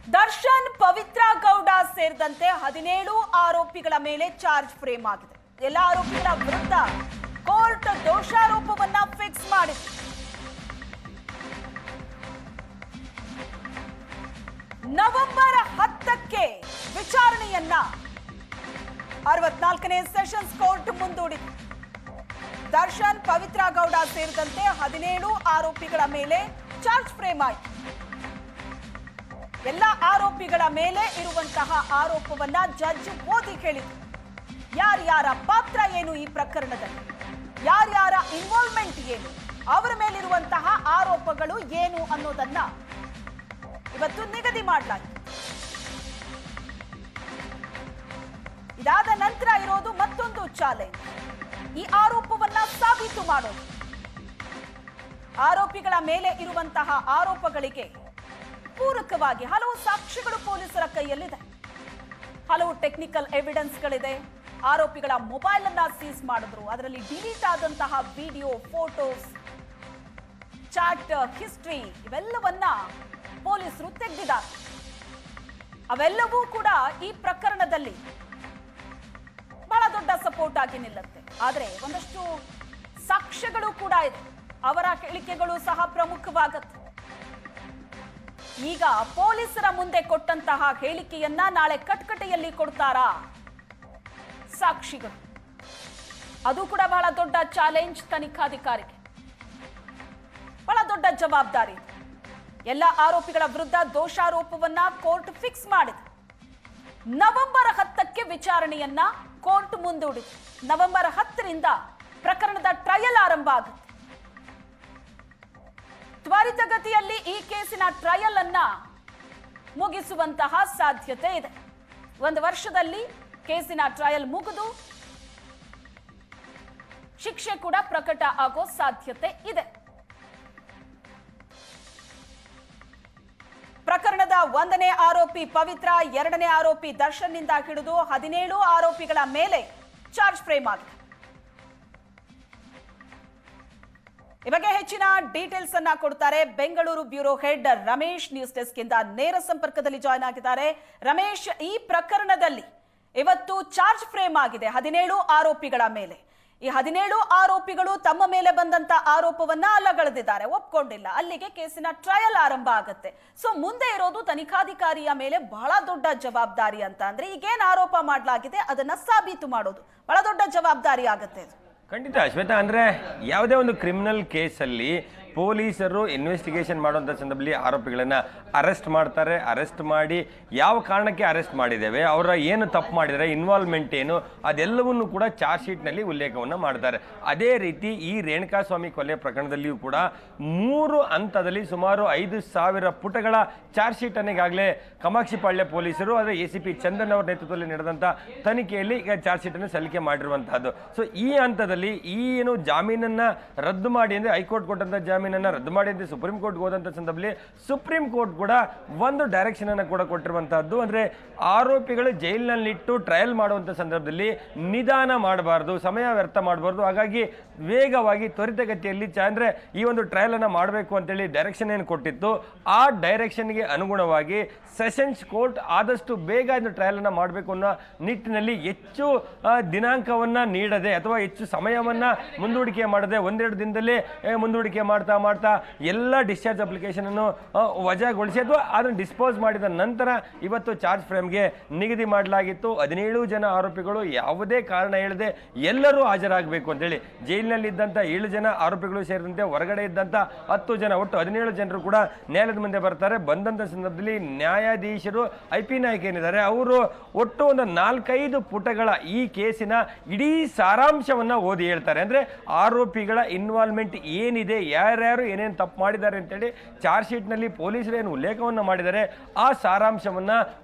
ದರ್ಶನ್ ಪವಿತ್ರ ಗೌಡ ಸೇರಿದಂತೆ 17 ಆರೋಪಿಗಳ ಮೇಲೆ ಚಾರ್ಜ್ ಫ್ರೇಮ್ ಆಗಿದೆ. ಎಲ್ಲ ಆರೋಪಿಗಳ ವಿರುದ್ಧ ಕೋರ್ಟ್ ದೋಷಾರೋಪವನ್ನ ಫಿಕ್ಸ್ ಮಾಡಿದೆ. ನವೆಂಬರ್ 10ಕ್ಕೆ ವಿಚಾರಣೆಯನ್ನ 64ನೇ ಸೆಷನ್ಸ್ ಕೋರ್ಟ್ ಮುಂದೂಡಿದೆ. ದರ್ಶನ್ ಪವಿತ್ರ ಗೌಡ ಸೇರಿದಂತೆ 17 ಆರೋಪಿಗಳ ಮೇಲೆ ಚಾರ್ಜ್ ಫ್ರೇಮ್ ಆಯಿತು. ಎಲ್ಲ ಆರೋಪಿಗಳ ಮೇಲೆ ಇರುವಂತಹ ಆರೋಪವನ್ನ ಜಡ್ಜ್ ಓದಿ ಹೇಳಿದ್ರು. ಯಾರ್ಯಾರ ಪಾತ್ರ ಏನು ಈ ಪ್ರಕರಣದಲ್ಲಿ, ಯಾರ್ಯಾರ ಇನ್ವಾಲ್ವ್ಮೆಂಟ್ ಏನು, ಅವರ ಮೇಲಿರುವಂತಹ ಆರೋಪಗಳು ಏನು ಅನ್ನೋದನ್ನ ಇವತ್ತು ನಿಗದಿ ಮಾಡಲಾಗಿದೆ. ಇದಾದ ನಂತರ ಇರೋದು ಮತ್ತೊಂದು ಚಾಲೆಂಜ್, ಈ ಆರೋಪವನ್ನ ಸಾಬೀತು ಮಾಡೋದು. ಆರೋಪಿಗಳ ಮೇಲೆ ಇರುವಂತಹ ಆರೋಪಗಳಿಗೆ ಪೂರಕವಾಗಿ ಹಲವು ಸಾಕ್ಷ್ಯಗಳು ಪೊಲೀಸರ ಕೈಯಲ್ಲಿದೆ, ಹಲವು ಟೆಕ್ನಿಕಲ್ ಎವಿಡೆನ್ಸ್ಗಳಿದೆ. ಆರೋಪಿಗಳ ಮೊಬೈಲ್ ಅನ್ನ ಸೀಸ್ ಮಾಡಿದ್ರು, ಅದರಲ್ಲಿ ಡಿಲೀಟ್ ಆದಂತಹ ವಿಡಿಯೋ, ಫೋಟೋಸ್, ಚಾಟ್ ಹಿಸ್ಟ್ರಿ ಇವೆಲ್ಲವನ್ನ ಪೊಲೀಸರು ತೆಗೆದಿದ್ದಾರೆ. ಅವೆಲ್ಲವೂ ಕೂಡ ಈ ಪ್ರಕರಣದಲ್ಲಿ ಬಹಳ ದೊಡ್ಡ ಸಪೋರ್ಟ್ ಆಗಿ ನಿಲ್ಲುತ್ತೆ. ಆದರೆ ಒಂದಷ್ಟು ಸಾಕ್ಷ್ಯಗಳು ಕೂಡ ಇದೆ, ಅವರ ಹೇಳಿಕೆಗಳು ಸಹ ಪ್ರಮುಖವಾಗುತ್ತೆ. ಈಗ ಪೊಲೀಸರ ಮುಂದೆ ಕೊಟ್ಟಂತಹ ಹೇಳಿಕೆಯನ್ನ ನಾಳೆ ಕಟ್ಕಟೆಯಲ್ಲಿ ಕೊಡ್ತಾರಾ ಸಾಕ್ಷಿಗಳು? ಅದು ಕೂಡ ಬಹಳ ದೊಡ್ಡ ಚಾಲೆಂಜ್ ತನಿಖಾಧಿಕಾರಿಗೆ, ಬಹಳ ದೊಡ್ಡ ಜವಾಬ್ದಾರಿ. ಎಲ್ಲ ಆರೋಪಿಗಳ ವಿರುದ್ಧ ದೋಷಾರೋಪವನ್ನ ಕೋರ್ಟ್ ಫಿಕ್ಸ್ ಮಾಡಿದೆ. ನವೆಂಬರ್ 10ಕ್ಕೆ ವಿಚಾರಣೆಯನ್ನ ಕೋರ್ಟ್ ಮುಂದೂಡಿದೆ. ನವೆಂಬರ್ 10ರಿಂದ ಪ್ರಕರಣದ ಟ್ರಯಲ್ ಆರಂಭ ಆಗುತ್ತೆ. ತ್ವರಿತಗತಿಯಲ್ಲಿ ಈ ಕೇಸಿನ ಟ್ರಯಲ್ ಅನ್ನ ಮುಗಿಸುವಂತಹ ಸಾಧ್ಯತೆ ಇದೆ. 1 ವರ್ಷದಲ್ಲಿ ಕೇಸಿನ ಟ್ರಯಲ್ ಮುಗಿದು ಶಿಕ್ಷೆ ಕೂಡ ಪ್ರಕಟ ಆಗೋ ಸಾಧ್ಯತೆ ಇದೆ. ಪ್ರಕರಣದ 1ನೇ ಆರೋಪಿ ಪವಿತ್ರ, 2ನೇ ಆರೋಪಿ ದರ್ಶನ್ ನಿಂದ ಹಿಡಿದು 17 ಆರೋಪಿಗಳ ಮೇಲೆ ಚಾರ್ಜ್ ಫ್ರೇಮ್ ಆಗಿದೆ. ಈ ಬಗ್ಗೆ ಹೆಚ್ಚಿನ ಡೀಟೇಲ್ಸ್ ಅನ್ನ ಕೊಡ್ತಾರೆ Bengaluru bureau head Ramesh. News desk ಇಂದ ನೇರ ಸಂಪರ್ಕದಲ್ಲಿ ಜಾಯ್ನ್ ಆಗಿದ್ದಾರೆ. ರಮೇಶ್, ಈ ಪ್ರಕರಣದಲ್ಲಿ ಇವತ್ತು ಚಾರ್ಜ್ ಫ್ರೇಮ್ ಆಗಿದೆ 17 ಆರೋಪಿಗಳ ಮೇಲೆ. ಈ 17 ಆರೋಪಿಗಳು ತಮ್ಮ ಮೇಲೆ ಬಂದಂತ ಆರೋಪವನ್ನ ಅಲ್ಲಗಳೆದಿದ್ದಾರೆ, ಒಪ್ಕೊಂಡಿಲ್ಲ. ಅಲ್ಲಿಗೆ ಕೇಸಿನ ಟ್ರಯಲ್ ಆರಂಭ ಆಗುತ್ತೆ. ಸೊ ಮುಂದೆ ಇರೋದು ತನಿಖಾಧಿಕಾರಿಯ ಮೇಲೆ ಬಹಳ ದೊಡ್ಡ ಜವಾಬ್ದಾರಿ. ಅಂತ ಅಂದ್ರೆ ಈಗೇನ್ ಆರೋಪ ಮಾಡಲಾಗಿದೆ ಅದನ್ನ ಸಾಬೀತು ಮಾಡೋದು ಬಹಳ ದೊಡ್ಡ ಜವಾಬ್ದಾರಿ ಆಗುತ್ತೆ. ಖಂಡಿತ ಶ್ವೇತಾ, ಅಂದರೆ ಯಾವುದೇ ಒಂದು ಕ್ರಿಮಿನಲ್ ಕೇಸಲ್ಲಿ ಪೊಲೀಸರು ಇನ್ವೆಸ್ಟಿಗೇಷನ್ ಮಾಡುವಂಥ ಸಂದರ್ಭದಲ್ಲಿ ಆರೋಪಿಗಳನ್ನು ಅರೆಸ್ಟ್ ಮಾಡ್ತಾರೆ. ಅರೆಸ್ಟ್ ಮಾಡಿ ಯಾವ ಕಾರಣಕ್ಕೆ ಅರೆಸ್ಟ್ ಮಾಡಿದ್ದೇವೆ, ಅವರ ಏನು ತಪ್ಪು ಮಾಡಿದ್ದಾರೆ, ಇನ್ವಾಲ್ವ್ಮೆಂಟ್ ಏನು, ಅದೆಲ್ಲವನ್ನೂ ಕೂಡ ಚಾರ್ಜ್ ಶೀಟ್ನಲ್ಲಿ ಉಲ್ಲೇಖವನ್ನು ಮಾಡ್ತಾರೆ. ಅದೇ ರೀತಿ ಈ ರೇಣುಕಾಸ್ವಾಮಿ ಕೊಲೆ ಪ್ರಕರಣದಲ್ಲಿಯೂ ಕೂಡ 3 ಹಂತದಲ್ಲಿ ಸುಮಾರು 5,000 ಪುಟಗಳ ಚಾರ್ಜ್ ಶೀಟನ್ನು ಈಗಾಗಲೇ ಕಾಮಾಕ್ಷಿಪಾಳ್ಯ ಪೊಲೀಸರು, ಅದರ ACP ಚಂದನ್ ಅವರ ನೇತೃತ್ವದಲ್ಲಿ ನಡೆದಂಥ ತನಿಖೆಯಲ್ಲಿ ಈಗ ಚಾರ್ಜ್ ಶೀಟನ್ನು ಸಲ್ಲಿಕೆ ಮಾಡಿರುವಂತಹದ್ದು. ಸೊ ಈ ಹಂತದಲ್ಲಿ ಈ ಏನು ಜಾಮೀನನ್ನು ರದ್ದು ಮಾಡಿ ಅಂದರೆ ಹೈಕೋರ್ಟ್ ಕೊಟ್ಟಂಥ ಜಾಮೀನನ್ನು ರದ್ದು ಮಾಡಿ ಅಂತ ಸುಪ್ರೀಂ ಕೋರ್ಟ್ಗೆ ಹೋದಂಥ ಸಂದರ್ಭದಲ್ಲಿ ಸುಪ್ರೀಂ ಕೋರ್ಟ್ ಕೂಡ ಒಂದು ಡೈರೆಕ್ಷನ್ ಅನ್ನು ಕೂಡ ಕೊಟ್ಟಿರುವಂತಹದ್ದು. ಅಂದರೆ ಆರೋಪಿಗಳು ಜೈಲಿನಲ್ಲಿಟ್ಟು ಟ್ರಯಲ್ ಮಾಡುವಂಥ ಸಂದರ್ಭದಲ್ಲಿ ನಿಧಾನ ಮಾಡಬಾರ್ದು, ಸಮಯ ವ್ಯರ್ಥ ಮಾಡಬಾರ್ದು. ಹಾಗಾಗಿ ವೇಗವಾಗಿ ತ್ವರಿತಗತಿಯಲ್ಲಿ ಅಂದರೆ ಈ ಒಂದು ಟ್ರಯಲ್ ಅನ್ನು ಮಾಡಬೇಕು ಅಂತೇಳಿ ಡೈರೆಕ್ಷನ್ ಏನು ಕೊಟ್ಟಿತ್ತು, ಆ ಡೈರೆಕ್ಷನ್ಗೆ ಅನುಗುಣವಾಗಿ ಸೆಷನ್ಸ್ ಕೋರ್ಟ್ ಆದಷ್ಟು ಬೇಗ ಇದು ಟ್ರಯಲ್ ಅನ್ನು ಮಾಡಬೇಕು ಅನ್ನೋ ನಿಟ್ಟಿನಲ್ಲಿ ಹೆಚ್ಚು ದಿನಾಂಕವನ್ನು ನೀಡದೆ ಅಥವಾ ಹೆಚ್ಚು ಸಮಯವನ್ನು ಮುಂದೂಡಿಕೆ ಮಾಡದೆ 1-2 ದಿನದಲ್ಲೇ ಮುಂದೂಡಿಕೆ ಮಾಡ್ತಾ ಎಲ್ಲ ಡಿಸ್ಚಾರ್ಜ್ ಅಪ್ಲಿಕೇಶನ್ ಅನ್ನು ವಜಾಗೊಳಿಸಿ ಅಥವಾ ಅದನ್ನು ಡಿಸ್ಪೋಸ್ ಮಾಡಿದ ನಂತರ ಇವತ್ತು ಚಾರ್ಜ್ ಫ್ರೇಮ್ಗೆ ನಿಗದಿ ಮಾಡಲಾಗಿತ್ತು. 17 ಜನ ಆರೋಪಿಗಳು ಯಾವುದೇ ಕಾರಣ ಹೇಳದೆ ಎಲ್ಲರೂ ಹಾಜರಾಗಬೇಕು ಅಂತೇಳಿ ಜೈಲಿನಲ್ಲಿದ್ದಂಥ 7 ಜನ ಆರೋಪಿಗಳು ಸೇರಿದಂತೆ ಹೊರಗಡೆ ಇದ್ದಂಥ 10 ಜನ, ಒಟ್ಟು 17 ಜನರು ಕೂಡ ನ್ಯಾಯಾಲಯದ ಮುಂದೆ ಬರ್ತಾರೆ. ಬಂದಂಥ ಸಂದರ್ಭದಲ್ಲಿ ನ್ಯಾಯಾಧೀಶರು IP ನಾಯ್ಕ ಏನಿದ್ದಾರೆ ಅವರು ಒಟ್ಟು ಒಂದು 4-5 ಪುಟಗಳ ಈ ಕೇಸಿನ ಇಡೀ ಸಾರಾಂಶವನ್ನು ಓದಿ ಹೇಳ್ತಾರೆ. ಅಂದರೆ ಆರೋಪಿಗಳ ಇನ್ವಾಲ್ವ್ಮೆಂಟ್ ಏನಿದೆ, ಯಾರ್ಯಾರು ಏನೇನು ತಪ್ಪು ಮಾಡಿದ್ದಾರೆ ಅಂತೇಳಿ ಚಾರ್ಜ್ ಶೀಟ್ನಲ್ಲಿ ಪೊಲೀಸರು ಏನು ಉಲ್ಲೇಖವನ್ನು ಮಾಡಿದ್ದಾರೆ ಆ ಸಾರಾಂಶವನ್ನು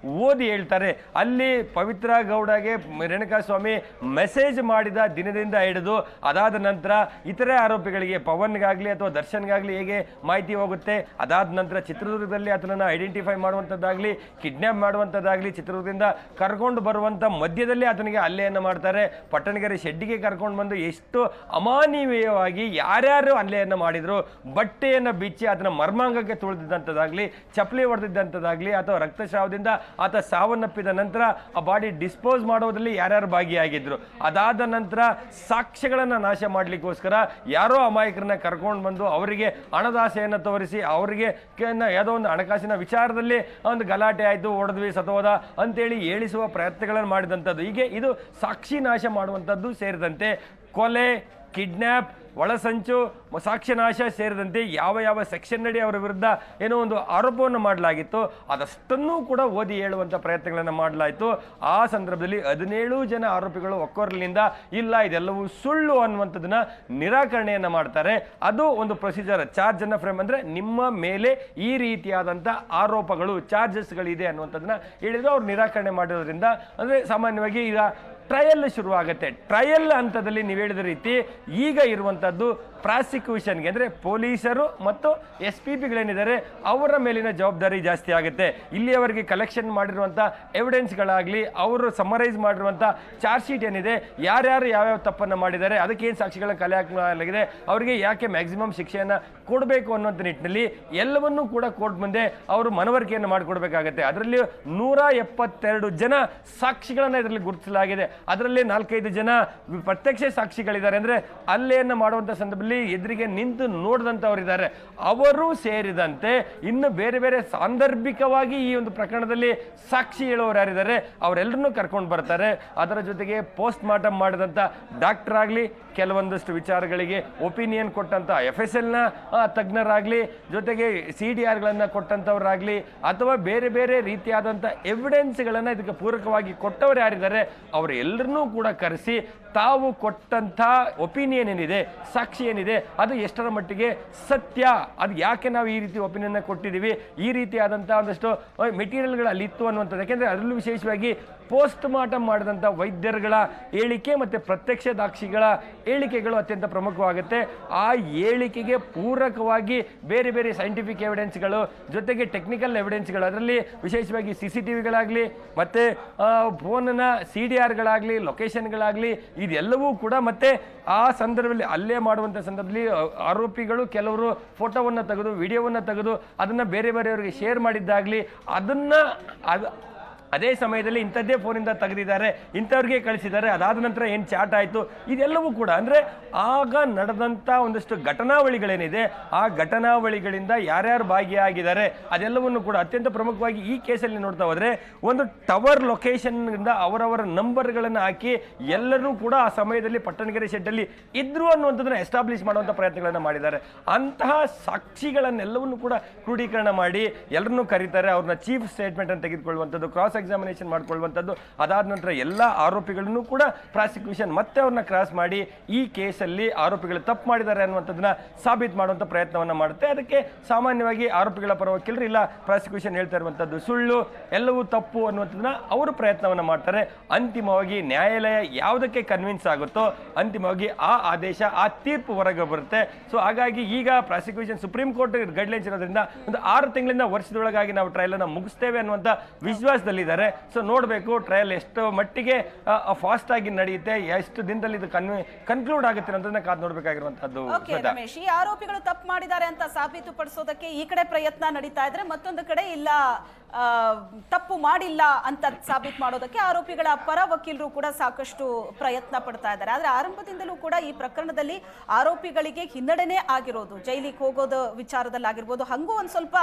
ಓದಿ ಹೇಳ್ತಾರೆ. ಅಲ್ಲಿ ಪವಿತ್ರ ಗೌಡಗೆ ರೇಣುಕಾಸ್ವಾಮಿ ಮೆಸೇಜ್ ಮಾಡಿದ ದಿನದಿಂದ ಹಿಡಿದು ಅದಾದ ನಂತರ ಇತರೆ ಆರೋಪಿಗಳಿಗೆ ಪವನ್ಗಾಗಲಿ ಅಥವಾ ದರ್ಶನ್ಗಾಗಲಿ ಹೇಗೆ ಮಾಹಿತಿ ಹೋಗುತ್ತೆ, ಅದಾದ ನಂತರ ಚಿತ್ರದುರ್ಗದಲ್ಲಿ ಆತನನ್ನು ಐಡೆಂಟಿಫೈ ಮಾಡುವಂಥದ್ದಾಗಲಿ, ಕಿಡ್ನ್ಯಾಪ್ ಮಾಡುವಂಥದ್ದಾಗಲಿ, ಚಿತ್ರದುರ್ಗದಿಂದ ಕರ್ಕೊಂಡು ಬರುವಂಥ ಮಧ್ಯದಲ್ಲಿ ಆತನಿಗೆ ಹಲ್ಲೆಯನ್ನು ಮಾಡ್ತಾರೆ. ಪಟ್ಟಣಗೆರೆ ಶೆಡ್ಡಿಗೆ ಕರ್ಕೊಂಡು ಬಂದು ಎಷ್ಟು ಅಮಾನವೀಯವಾಗಿ ಯಾರ್ಯಾರು ಹಲ್ಲೆಯನ್ನು ಮಾಡಿದ್ರು, ಬಟ್ಟೆಯನ್ನು ಬಿಚ್ಚಿ ಅದನ್ನ ಮರ್ಮಾಂಗಕ್ಕೆ ತುಳಿದಿದ್ದಂಥದ್ದಾಗ್ಲಿ, ಚಪ್ಪಲಿ ಹೊಡೆದಿದ್ದಂಥದ್ದಾಗ್ಲಿ, ಅಥವಾ ರಕ್ತಸ್ರಾವದಿಂದ ಆತ ಸಾವನ್ನಪ್ಪಿದ ನಂತರ ಆ ಬಾಡಿ ಡಿಸ್ಪೋಸ್ ಮಾಡೋದ್ರಲ್ಲಿ ಯಾರ್ಯಾರು ಭಾಗಿಯಾಗಿದ್ರು, ಅದಾದ ನಂತರ ಸಾಕ್ಷ್ಯಗಳನ್ನ ನಾಶ ಮಾಡ್ಲಿಕ್ಕೋಸ್ಕರ ಯಾರೋ ಅಮಾಯಕರನ್ನ ಕರ್ಕೊಂಡು ಬಂದು ಅವರಿಗೆ ಹಣದಾಸೆಯನ್ನು ತೋರಿಸಿ ಅವರಿಗೆ ಯಾವುದೋ ಒಂದು ಹಣಕಾಸಿನ ವಿಚಾರದಲ್ಲಿ ಒಂದು ಗಲಾಟೆ ಆಯಿತು, ಹೊಡೆದ್ವಿ, ಸತೋದ ಅಂತೇಳಿ ಹೇಳಿಸುವ ಪ್ರಯತ್ನಗಳನ್ನು ಮಾಡಿದಂಥದ್ದು. ಹೀಗೆ ಇದು ಸಾಕ್ಷಿ ನಾಶ ಮಾಡುವಂಥದ್ದು ಸೇರಿದಂತೆ ಕೊಲೆ, ಕಿಡ್ನ್ಯಾಪ್, ಒಳಸಂಚು, ಸಾಕ್ಷ್ಯನಾಶ ಸೇರಿದಂತೆ ಯಾವ ಯಾವ ಸೆಕ್ಷನ್ ನಡಿ ಅವರ ವಿರುದ್ಧ ಏನೋ ಒಂದು ಆರೋಪವನ್ನು ಮಾಡಲಾಗಿತ್ತು ಅದಷ್ಟನ್ನೂ ಕೂಡ ಓದಿ ಹೇಳುವಂಥ ಪ್ರಯತ್ನಗಳನ್ನು ಮಾಡಲಾಯಿತು. ಆ ಸಂದರ್ಭದಲ್ಲಿ 17 ಜನ ಆರೋಪಿಗಳು ಒಕ್ಕೊರಲಿನಿಂದ ಇಲ್ಲ ಇದೆಲ್ಲವೂ ಸುಳ್ಳು ಅನ್ನುವಂಥದ್ದನ್ನ ನಿರಾಕರಣೆಯನ್ನು ಮಾಡ್ತಾರೆ. ಅದು ಒಂದು ಪ್ರೊಸೀಜರ್. ಚಾರ್ಜ್ ಅನ್ನ ಫ್ರೇಮ್ ಅಂದರೆ ನಿಮ್ಮ ಮೇಲೆ ಈ ರೀತಿಯಾದಂಥ ಆರೋಪಗಳು, ಚಾರ್ಜಸ್ಗಳಿದೆ ಅನ್ನುವಂಥದ್ದನ್ನ ಹೇಳಿದ್ರು. ಅವ್ರು ನಿರಾಕರಣೆ ಮಾಡಿರೋದ್ರಿಂದ ಅಂದರೆ ಸಾಮಾನ್ಯವಾಗಿ ಈಗ ಟ್ರಯಲ್ ಶುರುವಾಗುತ್ತೆ. ಟ್ರಯಲ್ ಹಂತದಲ್ಲಿ ನೀವು ಹೇಳಿದ ರೀತಿ ಈಗ ಇರುವಂಥದ್ದು ಪ್ರಾಸಿಕ್ಯೂಷನ್ಗೆ ಅಂದರೆ ಪೊಲೀಸರು ಮತ್ತು SPPಗಳೇನಿದ್ದಾರೆ ಅವರ ಮೇಲಿನ ಜವಾಬ್ದಾರಿ ಜಾಸ್ತಿ ಆಗುತ್ತೆ. ಇಲ್ಲಿಯವರೆಗೆ ಕಲೆಕ್ಷನ್ ಮಾಡಿರುವಂಥ ಎವಿಡೆನ್ಸ್ಗಳಾಗಲಿ, ಅವರು ಸಮರೈಸ್ ಮಾಡಿರುವಂಥ ಚಾರ್ಜ್ ಶೀಟ್ ಏನಿದೆ, ಯಾರ್ಯಾರು ಯಾವ್ಯಾವ ತಪ್ಪನ್ನು ಮಾಡಿದ್ದಾರೆ, ಅದಕ್ಕೆ ಏನು ಸಾಕ್ಷಿಗಳನ್ನ ಕಲೆ ಹಾಕಲಾಗಿದೆ, ಅವರಿಗೆ ಯಾಕೆ ಮ್ಯಾಕ್ಸಿಮಮ್ ಶಿಕ್ಷೆಯನ್ನು ಕೊಡಬೇಕು ಅನ್ನೋಂಥ ನಿಟ್ಟಿನಲ್ಲಿ ಎಲ್ಲವನ್ನೂ ಕೂಡ ಕೋರ್ಟ್ ಮುಂದೆ ಅವರು ಮನವರಿಕೆಯನ್ನು ಮಾಡಿಕೊಡ್ಬೇಕಾಗತ್ತೆ. ಅದರಲ್ಲಿ 172 ಜನ ಸಾಕ್ಷಿಗಳನ್ನು ಇದರಲ್ಲಿ ಗುರುತಿಸಲಾಗಿದೆ. ಅದರಲ್ಲಿ 4-5 ಜನ ಪ್ರತ್ಯಕ್ಷ ಸಾಕ್ಷಿಗಳಿದ್ದಾರೆ. ಅಂದರೆ ಅಲ್ಲೇಯನ್ನು ಮಾಡುವಂಥ ಸಂದರ್ಭದಲ್ಲಿ ಎದುರಿಗೆ ನಿಂತು ನೋಡಿದಂಥವರಿದ್ದಾರೆ. ಅವರು ಸೇರಿದಂತೆ ಇನ್ನು ಬೇರೆ ಬೇರೆ ಸಾಂದರ್ಭಿಕವಾಗಿ ಈ ಒಂದು ಪ್ರಕರಣದಲ್ಲಿ ಸಾಕ್ಷಿ ಹೇಳುವವರು ಯಾರಿದ್ದಾರೆ ಅವರೆಲ್ಲರನ್ನೂ ಕರ್ಕೊಂಡು ಬರ್ತಾರೆ. ಅದರ ಜೊತೆಗೆ ಪೋಸ್ಟ್ ಮಾರ್ಟಮ್ ಮಾಡಿದಂಥ ಡಾಕ್ಟರ್ ಆಗಲಿ, ಕೆಲವೊಂದಷ್ಟು ವಿಚಾರಗಳಿಗೆ ಒಪಿನಿಯನ್ ಕೊಟ್ಟಂಥ FSLನ ತಜ್ಞರಾಗಲಿ, ಜೊತೆಗೆ CDRಗಳನ್ನು ಕೊಟ್ಟಂಥವ್ರಾಗಲಿ, ಅಥವಾ ಬೇರೆ ಬೇರೆ ರೀತಿಯಾದಂಥ ಎವಿಡೆನ್ಸ್ಗಳನ್ನು ಇದಕ್ಕೆ ಪೂರಕವಾಗಿ ಕೊಟ್ಟವರು ಯಾರಿದ್ದಾರೆ ಅವರೆಲ್ಲರನ್ನೂ ಕೂಡ ಕರೆಸಿ ತಾವು ಕೊಟ್ಟಂಥ ಒಪಿನಿಯನ್ ಏನಿದೆ, ಸಾಕ್ಷಿ ಏನಿದೆ, ಅದು ಎಷ್ಟರ ಮಟ್ಟಿಗೆ ಸತ್ಯ, ಅದು ಯಾಕೆ ನಾವು ಈ ರೀತಿ ಒಪಿನಿಯನ್ನ ಕೊಟ್ಟಿದ್ದೀವಿ, ಈ ರೀತಿಯಾದಂಥ ಒಂದಷ್ಟು ಮೆಟೀರಿಯಲ್ಗಳು ಅಲ್ಲಿ ಇತ್ತು ಅನ್ನುವಂಥದ್ದು. ಯಾಕೆಂದರೆ ಅದರಲ್ಲೂ ವಿಶೇಷವಾಗಿ ಪೋಸ್ಟ್ ಮಾರ್ಟಮ್ ಮಾಡಿದಂಥ ವೈದ್ಯರುಗಳ ಹೇಳಿಕೆ ಮತ್ತು ಪ್ರತ್ಯಕ್ಷ ಸಾಕ್ಷಿಗಳ ಹೇಳಿಕೆಗಳು ಅತ್ಯಂತ ಪ್ರಮುಖವಾಗುತ್ತೆ. ಆ ಹೇಳಿಕೆಗೆ ಪೂರಕವಾಗಿ ಬೇರೆ ಬೇರೆ ಸೈಂಟಿಫಿಕ್ ಎವಿಡೆನ್ಸ್ಗಳು ಜೊತೆಗೆ ಟೆಕ್ನಿಕಲ್ ಎವಿಡೆನ್ಸ್ಗಳು, ಅದರಲ್ಲಿ ವಿಶೇಷವಾಗಿ CCTVಗಳಾಗಲಿ ಮತ್ತು ಫೋನ್ನ CDRಗಳಾಗಲಿ, ಲೊಕೇಶನ್ಗಳಾಗಲಿ, ಇದೆಲ್ಲವೂ ಕೂಡ ಮತ್ತೆ ಆ ಸಂದರ್ಭದಲ್ಲಿ ಅಲ್ಲೇ ಮಾಡುವಂಥ ಸಂದರ್ಭದಲ್ಲಿ ಆರೋಪಿಗಳು ಕೆಲವರು ಫೋಟೋವನ್ನು ತೆಗೆದು, ವಿಡಿಯೋವನ್ನು ತೆಗೆದು ಅದನ್ನು ಬೇರೆ ಬೇರೆಯವರಿಗೆ ಶೇರ್ ಮಾಡಿದ್ದಾಗಲಿ, ಅದೇ ಸಮಯದಲ್ಲಿ ಇಂಥದ್ದೇ ಫೋನಿಂದ ತೆಗೆದಿದ್ದಾರೆ, ಇಂಥವ್ರಿಗೆ ಕಳಿಸಿದ್ದಾರೆ, ಅದಾದ ನಂತರ ಏನು ಚಾಟ್ ಆಯಿತು, ಇದೆಲ್ಲವೂ ಕೂಡ ಅಂದರೆ ಆಗ ನಡೆದಂಥ ಒಂದಷ್ಟು ಘಟನಾವಳಿಗಳೇನಿದೆ ಆ ಘಟನಾವಳಿಗಳಿಂದ ಯಾರ್ಯಾರು ಭಾಗಿಯಾಗಿದ್ದಾರೆ ಅದೆಲ್ಲವನ್ನು ಕೂಡ ಅತ್ಯಂತ ಪ್ರಮುಖವಾಗಿ ಈ ಕೇಸಲ್ಲಿ ನೋಡ್ತಾ ಹೋದರೆ ಒಂದು ಟವರ್ ಲೊಕೇಶನ್ನಿಂದ ಅವರವರ ನಂಬರ್ಗಳನ್ನು ಹಾಕಿ ಎಲ್ಲರೂ ಕೂಡ ಆ ಸಮಯದಲ್ಲಿ ಪಟ್ಟಣಗೆರೆ ಶೆಡ್ಡಲ್ಲಿ ಇದ್ರು ಅನ್ನುವಂಥದ್ದನ್ನು ಎಸ್ಟಾಬ್ಲಿಷ್ ಮಾಡುವಂಥ ಪ್ರಯತ್ನಗಳನ್ನು ಮಾಡಿದ್ದಾರೆ. ಅಂತಹ ಸಾಕ್ಷಿಗಳನ್ನೆಲ್ಲವನ್ನು ಕೂಡ ಕ್ರೋಢೀಕರಣ ಮಾಡಿ ಎಲ್ಲರನ್ನೂ ಕರೀತಾರೆ. ಅವ್ರನ್ನ ಚೀಫ್ ಸ್ಟೇಟ್ಮೆಂಟ್ ಅನ್ನು ತೆಗೆದುಕೊಳ್ಳುವಂಥದ್ದು, ಕ್ರಾಸ್ ಎಕ್ಸಾಮಿನೇಷನ್ ಮಾಡ್ಕೊಳ್ಳುವಂಥದ್ದು, ಅದಾದ ನಂತರ ಎಲ್ಲ ಆರೋಪಿಗಳನ್ನು ಕೂಡ ಪ್ರಾಸಿಕ್ಯೂಷನ್ ಮತ್ತೆ ಅವ್ರನ್ನ ಕ್ರಾಸ್ ಮಾಡಿ ಈ ಕೇಸಲ್ಲಿ ಆರೋಪಿಗಳು ತಪ್ಪು ಮಾಡಿದ್ದಾರೆ ಅನ್ನುವಂಥದ್ದನ್ನ ಸಾಬೀತು ಮಾಡುವಂಥ ಪ್ರಯತ್ನವನ್ನು ಮಾಡುತ್ತೆ. ಅದಕ್ಕೆ ಸಾಮಾನ್ಯವಾಗಿ ಆರೋಪಿಗಳ ಪರ ವಕೀಲರು ಇಲ್ಲ ಪ್ರಾಸಿಕ್ಯೂಷನ್ ಹೇಳ್ತಾ ಇರುವಂಥದ್ದು ಸುಳ್ಳು, ಎಲ್ಲವೂ ತಪ್ಪು ಅನ್ನುವಂಥದ್ದನ್ನ ಅವರು ಪ್ರಯತ್ನವನ್ನು ಮಾಡ್ತಾರೆ. ಅಂತಿಮವಾಗಿ ನ್ಯಾಯಾಲಯ ಯಾವುದಕ್ಕೆ ಕನ್ವಿನ್ಸ್ ಆಗುತ್ತೋ ಅಂತಿಮವಾಗಿ ಆ ಆದೇಶ, ಆ ತೀರ್ಪು ಹೊರಗೆ ಬರುತ್ತೆ. ಸೊ ಹಾಗಾಗಿ ಈಗ ಪ್ರಾಸಿಕ್ಯೂಷನ್ ಸುಪ್ರೀಂ ಕೋರ್ಟ್ ಗೈಡ್ಲೈನ್ಸ್ ಇರೋದ್ರಿಂದ ಒಂದು 6 ತಿಂಗಳಿಂದ ವರ್ಷದೊಳಗಾಗಿ ನಾವು ಟ್ರಯಲ್ ಅನ್ನು ಮುಗಿಸ್ತೇವೆ ಅನ್ನುವಂಥ ವಿಶ್ವಾಸದಲ್ಲಿ ಇದ್ದಾರೆ. ಸೊ ನೋಡಬೇಕು ಟ್ರಯಲ್ ಎಷ್ಟು ಮಟ್ಟಿಗೆ ಫಾಸ್ಟ್ ಆಗಿ ನಡೆಯುತ್ತೆ, ಎಷ್ಟು ದಿನದಲ್ಲಿ ಇದು ಕನ್ಕ್ಲೂಡ್ ಆಗುತ್ತೆ ಅನ್ನೋದನ್ನ ಕಾದು ನೋಡಬೇಕಾಗಿರುವಂತದ್ದು. ರಮೇಶ್, ಈ ಆರೋಪಿಗಳು ತಪ್ಪು ಮಾಡಿದ್ದಾರೆ ಅಂತ ಸಾಬೀತುಪಡಿಸೋದಕ್ಕೆ ಈ ಕಡೆ ಪ್ರಯತ್ನ ನಡೀತಾ ಇದ್ರೆ, ಮತ್ತೊಂದು ಕಡೆ ಇಲ್ಲ ತಪ್ಪು ಮಾಡಿಲ್ಲ ಅಂತ ಸಾಬೀತು ಮಾಡೋದಕ್ಕೆ ಆರೋಪಿಗಳ ಪರ ವಕೀಲರು ಕೂಡ ಸಾಕಷ್ಟು ಪ್ರಯತ್ನ ಪಡ್ತಾ ಇದ್ದಾರೆ. ಆದ್ರೆ ಆರಂಭದಿಂದಲೂ ಕೂಡ ಈ ಪ್ರಕರಣದಲ್ಲಿ ಆರೋಪಿಗಳಿಗೆ ಹಿನ್ನಡೆನೇ ಆಗಿರೋದು. ಜೈಲಿಗೆ ಹೋಗೋದು ವಿಚಾರದಲ್ಲಿ ಆಗಿರ್ಬೋದು, ಹಂಗೂ ಒಂದ್ ಸ್ವಲ್ಪ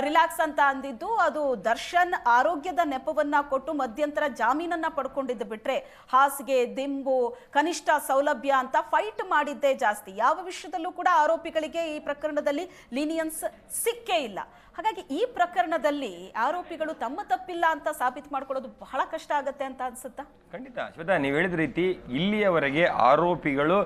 ರಿಲ್ಯಾಕ್ಸ್ ಅಂತ ಅಂದಿದ್ದು ಅದು ದರ್ಶನ್ ಆರೋಗ್ಯದ ನೆಪವನ್ನ ಕೊಟ್ಟು ಮಧ್ಯಂತರ ಜಾಮೀನನ್ನ ಪಡ್ಕೊಂಡಿದ್ದು ಬಿಟ್ರೆ ಹಾಸಿಗೆ, ದಿಂಬು, ಕನಿಷ್ಠ ಸೌಲಭ್ಯ ಅಂತ ಫೈಟ್ ಮಾಡಿದ್ದೇ ಜಾಸ್ತಿ. ಯಾವ ವಿಷಯದಲ್ಲೂ ಕೂಡ ಆರೋಪಿಗಳಿಗೆ ಈ ಪ್ರಕರಣದಲ್ಲಿ ಲೀನಿಯನ್ಸ್ ಸಿಕ್ಕೇ ಇಲ್ಲ. ಹಾಗಾಗಿ ಈ ಪ್ರಕರಣದಲ್ಲಿ ಆರೋಪಿಗಳು ತಮ್ಮ ತಪ್ಪಿಲ್ಲ ಅಂತ ಸಾಬೀತು ಮಾಡ್ಕೊಳ್ಳೋದು ಬಹಳ ಕಷ್ಟ ಆಗುತ್ತೆ ಅಂತ ಅನ್ಸುತ್ತಾ? ಖಂಡಿತ ಶ್ವೇತಾ, ನೀವು ಹೇಳಿದ ರೀತಿ ಇಲ್ಲಿಯವರೆಗೆ ಆರೋಪಿಗಳು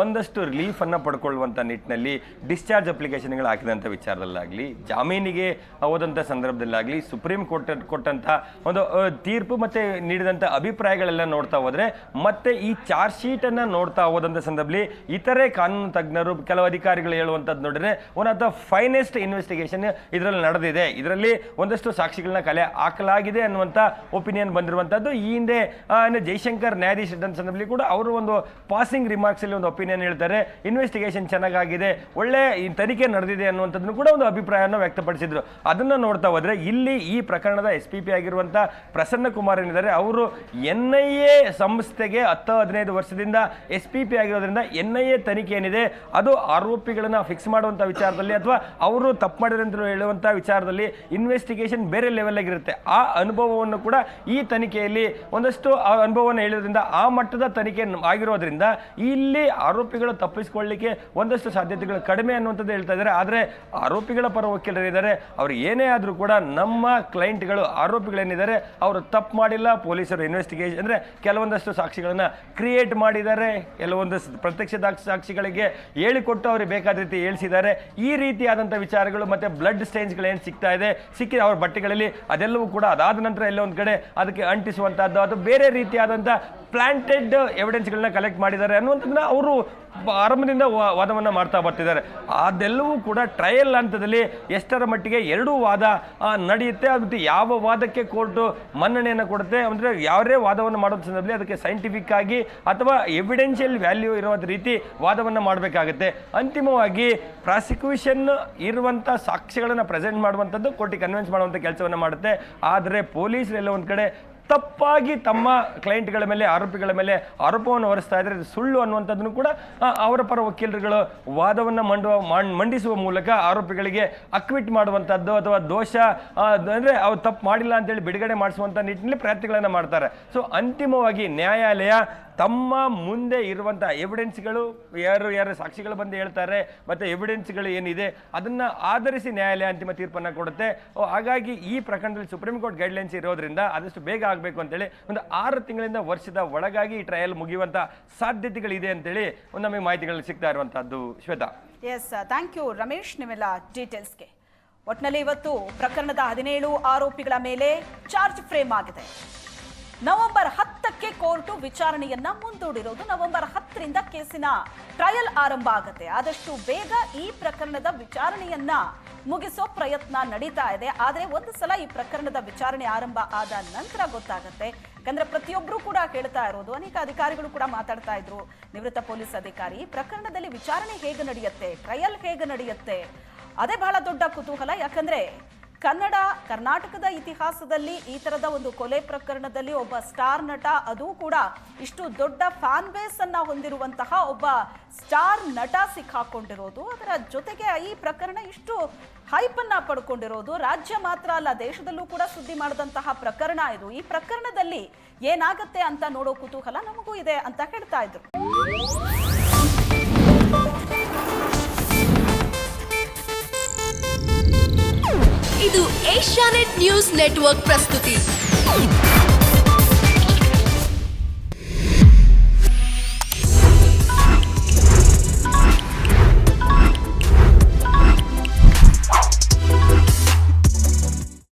ಒಂದಷ್ಟು ರಿಲೀಫ್ ಅನ್ನ ಪಡ್ಕೊಳ್ಳುವಂಥ ನಿಟ್ಟಿನಲ್ಲಿ ಡಿಸ್ಚಾರ್ಜ್ ಅಪ್ಲಿಕೇಶನ್ಗಳು ಹಾಕಿದಂಥ ವಿಚಾರದಲ್ಲಾಗಲಿ, ಜಾಮೀನಿಗೆ ಹೋದಂಥ ಸಂದರ್ಭದಲ್ಲಾಗಲಿ, ಸುಪ್ರೀಂ ಕೋರ್ಟ್ ಕೊಟ್ಟಂಥ ಒಂದು ತೀರ್ಪು ಮತ್ತು ನೀಡಿದಂಥ ಅಭಿಪ್ರಾಯಗಳೆಲ್ಲ ನೋಡ್ತಾ ಹೋದರೆ, ಮತ್ತೆ ಈ ಚಾರ್ಜ್ ಶೀಟನ್ನು ನೋಡ್ತಾ ಹೋದಂಥ ಸಂದರ್ಭದಲ್ಲಿ ಇತರೆ ಕಾನೂನು ತಜ್ಞರು, ಕೆಲವು ಅಧಿಕಾರಿಗಳು ಹೇಳುವಂಥದ್ದು ನೋಡಿದ್ರೆ one of the finest investigation ಇದರಲ್ಲಿ ಇದರಲ್ಲಿ ನಡೆದಿದೆ, ಇದರಲ್ಲಿ ಒಂದಷ್ಟು ಸಾಕ್ಷಿಗಳನ್ನ ಕಲೆ ಹಾಕಲಾಗಿದೆ ಅನ್ನುವಂಥ ಒಪಿನಿಯನ್ ಬಂದಿರುವಂಥದ್ದು. ಈ ಹಿಂದೆ ಜೈಶಂಕರ್ ನ್ಯಾಯಾಧೀಶ ಸಂದರ್ಭದಲ್ಲಿ ಕೂಡ ಅವರು ಒಂದು ಪಾಸಿಂಗ್ ರಿಮಾರ್ಕ್ಸ್ ಅಲ್ಲಿ ಒಂದು ಒಪಿನಿಯನ್ ಹೇಳ್ತಾರೆ, ಇನ್ವೆಸ್ಟಿಗೇಷನ್ ಚೆನ್ನಾಗಿದೆ, ಒಳ್ಳೆ ಈ ತನಿಖೆ ನಡೆದಿದೆ ಅನ್ನುವಂಥದ್ದನ್ನು ಕೂಡ ಒಂದು ಅಭಿಪ್ರಾಯವನ್ನು ವ್ಯಕ್ತಪಡಿಸಿದ್ರು. ಅದನ್ನ ನೋಡ್ತಾ ಹೋದ್ರೆ ಇಲ್ಲಿ ಈ ಪ್ರಕರಣದ SPP ಆಗಿರುವಂತಹ ಪ್ರಸನ್ನ ಕುಮಾರ್ ಏನಿದ್ದಾರೆ, ಅವರು NIA ಸಂಸ್ಥೆಗೆ 10-15 ವರ್ಷದಿಂದ SPP ಆಗಿರೋದ್ರಿಂದ NIA ತನಿಖೆ ಏನಿದೆ ಅದು ಆರೋಪಿಗಳನ್ನ ಫಿಕ್ಸ್ ಮಾಡುವಂತ ವಿಚಾರದಲ್ಲಿ ಅಥವಾ ಅವರು ತಪ್ಪು ಮಾಡಿದ್ರೆ ಅಂತ ಹೇಳುವಂತ ವಿಚಾರದಲ್ಲಿ ಇನ್ವೆಸ್ಟಿಗೇಷನ್ ಬೇರೆ ಲೆವೆಲ್ ಆಗಿರುತ್ತೆ. ಆ ಅನುಭವವನ್ನು ಕೂಡ ಈ ತನಿಖೆಯಲ್ಲಿ ಒಂದಷ್ಟು ಆ ಅನುಭವವನ್ನು ಹೇಳೋದ್ರಿಂದ ಆ ಮಟ್ಟದ ತನಿಖೆ ಆಗಿರೋದ್ರಿಂದ ಇಲ್ಲಿ ಆರೋಪಿಗಳು ತಪ್ಪಿಸಿಕೊಳ್ಳಲಿಕ್ಕೆ ಒಂದಷ್ಟು ಸಾಧ್ಯತೆಗಳು ಕಡಿಮೆ ಅನ್ನುವಂಥದ್ದು ಹೇಳ್ತಾ ಇದ್ದಾರೆ. ಆದರೆ ಆರೋಪಿಗಳ ಪರ ವಕೀಲರಿದ್ದಾರೆ, ಅವ್ರು ಏನೇ ಆದರೂ ಕೂಡ ನಮ್ಮ ಕ್ಲೈಂಟ್ಗಳು ಆರೋಪಿಗಳೇನಿದ್ದಾರೆ ಅವರು ತಪ್ಪು ಮಾಡಿಲ್ಲ, ಪೊಲೀಸರು ಇನ್ವೆಸ್ಟಿಗೇಷನ್ ಅಂದರೆ ಕೆಲವೊಂದಷ್ಟು ಸಾಕ್ಷಿಗಳನ್ನು ಕ್ರಿಯೇಟ್ ಮಾಡಿದ್ದಾರೆ, ಕೆಲವೊಂದು ಪ್ರತ್ಯಕ್ಷ ಸಾಕ್ಷಿಗಳಿಗೆ ಹೇಳಿಕೊಟ್ಟು ಅವ್ರಿಗೆ ಬೇಕಾದ ರೀತಿ ಹೇಳಿಸಿದ್ದಾರೆ. ಈ ರೀತಿಯಾದಂಥ ವಿಚಾರಗಳು ಮತ್ತೆ ಬ್ಲಡ್ ಸ್ಟೈನ್ಸ್ಗಳು ಏನು ಸಿಗ್ತಾ ಇದೆ, ಸಿಕ್ಕಿದ ಅವ್ರ ಬಟ್ಟೆಗಳಲ್ಲಿ ಅದೆಲ್ಲವೂ ಕೂಡ ಅದಾದ ನಂತರ ಎಲ್ಲ ಒಂದು ಕಡೆ ಅದಕ್ಕೆ ಅಂಟಿಸುವಂತಹದ್ದು ಅದು ಬೇರೆ ರೀತಿಯಾದಂಥ ಪ್ಲಾಂಟೆಡ್ ಎವಿಡೆನ್ಸ್ಗಳನ್ನ ಕಲೆಕ್ಟ್ ಮಾಡಿದ್ದಾರೆ ಅನ್ನುವಂಥದ್ದನ್ನ ಅವರು ಆರಂಭದಿಂದ ವಾದವನ್ನು ಮಾಡ್ತಾ ಬರ್ತಿದ್ದಾರೆ. ಅದೆಲ್ಲವೂ ಕೂಡ ಟ್ರಯಲ್ ಹಂತದಲ್ಲಿ ಎಷ್ಟರ ಮಟ್ಟಿಗೆ ಎರಡೂ ವಾದ ನಡೆಯುತ್ತೆ, ಮತ್ತು ಯಾವ ವಾದಕ್ಕೆ ಕೋರ್ಟು ಮನ್ನಣೆಯನ್ನು ಕೊಡುತ್ತೆ ಅಂದರೆ ಯಾವುದೇ ವಾದವನ್ನು ಮಾಡೋ ಸಂದರ್ಭದಲ್ಲಿ ಅದಕ್ಕೆ ಸೈಂಟಿಫಿಕ್ ಆಗಿ ಅಥವಾ ಎವಿಡೆನ್ಷಿಯಲ್ ವ್ಯಾಲ್ಯೂ ಇರುವ ರೀತಿ ವಾದವನ್ನು ಮಾಡಬೇಕಾಗುತ್ತೆ. ಅಂತಿಮವಾಗಿ ಪ್ರಾಸಿಕ್ಯೂಷನ್ ಇರುವಂಥ ಸಾಕ್ಷ್ಯಗಳನ್ನು ಪ್ರೆಸೆಂಟ್ ಮಾಡುವಂಥದ್ದು ಕೋರ್ಟಿಗೆ ಕನ್ವಿನ್ಸ್ ಮಾಡುವಂಥ ಕೆಲಸವನ್ನು ಮಾಡುತ್ತೆ. ಆದರೆ ಪೊಲೀಸರೆಲ್ಲ ಒಂದು ಕಡೆ ತಪ್ಪಾಗಿ ತಮ್ಮ ಕ್ಲೈಂಟ್ಗಳ ಮೇಲೆ ಆರೋಪಿಗಳ ಮೇಲೆ ಆರೋಪವನ್ನು ಹೊರಿಸ್ತಾ ಇದ್ದಾರೆ, ಇದು ಸುಳ್ಳು ಅನ್ನುವಂಥದ್ದನ್ನು ಕೂಡ ಅವರ ಪರ ವಕೀಲರುಗಳು ವಾದವನ್ನು ಮಂಡಿಸುವ ಮೂಲಕ ಆರೋಪಿಗಳಿಗೆ ಅಕ್ವಿಟ್ ಮಾಡುವಂಥದ್ದು ಅಥವಾ ದೋಷ ಅಂದರೆ ಅವ್ರು ತಪ್ಪು ಮಾಡಿಲ್ಲ ಅಂತೇಳಿ ಬಿಡುಗಡೆ ಮಾಡಿಸುವಂಥ ನಿಟ್ಟಿನಲ್ಲಿ ಪ್ರಯತ್ನಗಳನ್ನು ಮಾಡ್ತಾರೆ. ಸೊ ಅಂತಿಮವಾಗಿ ನ್ಯಾಯಾಲಯ ತಮ್ಮ ಮುಂದೆ ಇರುವಂಥ ಎವಿಡೆನ್ಸ್ಗಳು ಯಾರು ಸಾಕ್ಷಿಗಳು ಬಂದು ಹೇಳ್ತಾರೆ ಮತ್ತು ಎವಿಡೆನ್ಸ್ಗಳು ಏನಿದೆ ಅದನ್ನು ಆಧರಿಸಿ ನ್ಯಾಯಾಲಯ ಅಂತಿಮ ತೀರ್ಪನ್ನು ಕೊಡುತ್ತೆ. ಹಾಗಾಗಿ ಈ ಪ್ರಕರಣದಲ್ಲಿ ಸುಪ್ರೀಂ ಕೋರ್ಟ್ ಗೈಡ್ಲೈನ್ಸ್ ಇರೋದ್ರಿಂದ ಆದಷ್ಟು ಬೇಗ ಆಗಬೇಕು ಅಂತೇಳಿ ಒಂದು 6 ತಿಂಗಳಿಂದ ವರ್ಷದ ಒಳಗಾಗಿ ಈ ಟ್ರಯಲ್ ಮುಗಿಯುವಂಥ ಸಾಧ್ಯತೆಗಳಿದೆ ಅಂತೇಳಿ ಒಂದು ನಮಗೆ ಮಾಹಿತಿಗಳು ಸಿಗ್ತಾ ಇರುವಂಥದ್ದು. Shweta. Yes, thank you Ramesh ನಿಮ್ಮೆಲ್ಲ ಡೀಟೇಲ್ಸ್ಗೆ. ಒಟ್ಟಿನಲ್ಲಿ ಇವತ್ತು ಪ್ರಕರಣದ 17 ಆರೋಪಿಗಳ ಮೇಲೆ ಚಾರ್ಜ್ ಫ್ರೇಮ್ ಆಗಿದೆ. ನವೆಂಬರ್ 10ಕ್ಕೆ ಕೋರ್ಟು ವಿಚಾರಣೆಯನ್ನ ಮುಂದೂಡಿರೋದು. ನವೆಂಬರ್ 10ರಿಂದ ಕೇಸಿನ ಟ್ರಯಲ್ ಆರಂಭ ಆಗುತ್ತೆ. ಆದಷ್ಟು ಬೇಗ ಈ ಪ್ರಕರಣದ ವಿಚಾರಣೆಯನ್ನ ಮುಗಿಸೋ ಪ್ರಯತ್ನ ನಡೀತಾ ಇದೆ. ಆದರೆ ಒಂದು ಸಲ ಈ ಪ್ರಕರಣದ ವಿಚಾರಣೆ ಆರಂಭ ಆದ ನಂತರ ಗೊತ್ತಾಗುತ್ತೆ. ಯಾಕಂದ್ರೆ ಪ್ರತಿಯೊಬ್ಬರು ಕೂಡ ಹೇಳ್ತಾ ಇರೋದು, ಅನೇಕ ಅಧಿಕಾರಿಗಳು ಕೂಡ ಮಾತಾಡ್ತಾ ಇದ್ರು, ನಿವೃತ್ತ ಪೊಲೀಸ್ ಅಧಿಕಾರಿ, ಪ್ರಕರಣದಲ್ಲಿ ವಿಚಾರಣೆ ಹೇಗೆ ನಡೆಯುತ್ತೆ, ಟ್ರಯಲ್ ಹೇಗೆ ನಡೆಯುತ್ತೆ, ಅದೇ ಬಹಳ ದೊಡ್ಡ ಕುತೂಹಲ. ಯಾಕಂದ್ರೆ ಕರ್ನಾಟಕದ ಇತಿಹಾಸದಲ್ಲಿ ಈ ತರದ ಒಂದು ಕೊಲೆ ಪ್ರಕರಣದಲ್ಲಿ ಒಬ್ಬ ಸ್ಟಾರ್ ನಟ, ಅದು ಕೂಡ ಇಷ್ಟು ದೊಡ್ಡ ಫ್ಯಾನ್ ಬೇಸ್ ಅನ್ನ ಹೊಂದಿರುವಂತಹ ಒಬ್ಬ ಸ್ಟಾರ್ ನಟ ಸಿಕ್ಕಾಕೊಂಡಿರೋದು, ಅದರ ಜೊತೆಗೆ ಈ ಪ್ರಕರಣ ಇಷ್ಟು ಹೈಪ್ ಅನ್ನ ಪಡ್ಕೊಂಡಿರೋದು, ರಾಜ್ಯ ಮಾತ್ರ ಅಲ್ಲ ದೇಶದಲ್ಲೂ ಕೂಡ ಸುದ್ದಿ ಮಾಡಿದಂತಹ ಪ್ರಕರಣ ಇದು. ಈ ಪ್ರಕರಣದಲ್ಲಿ ಏನಾಗತ್ತೆ ಅಂತ ನೋಡೋ ಕುತೂಹಲ ನಮಗೂ ಇದೆ ಅಂತ ಹೇಳ್ತಾ ಇದ್ರು. ಇದು ಏಷ್ಯಾನೆಟ್ ನ್ಯೂಸ್ ನೆಟ್ವರ್ಕ್ ಪ್ರಸ್ತುತಿ.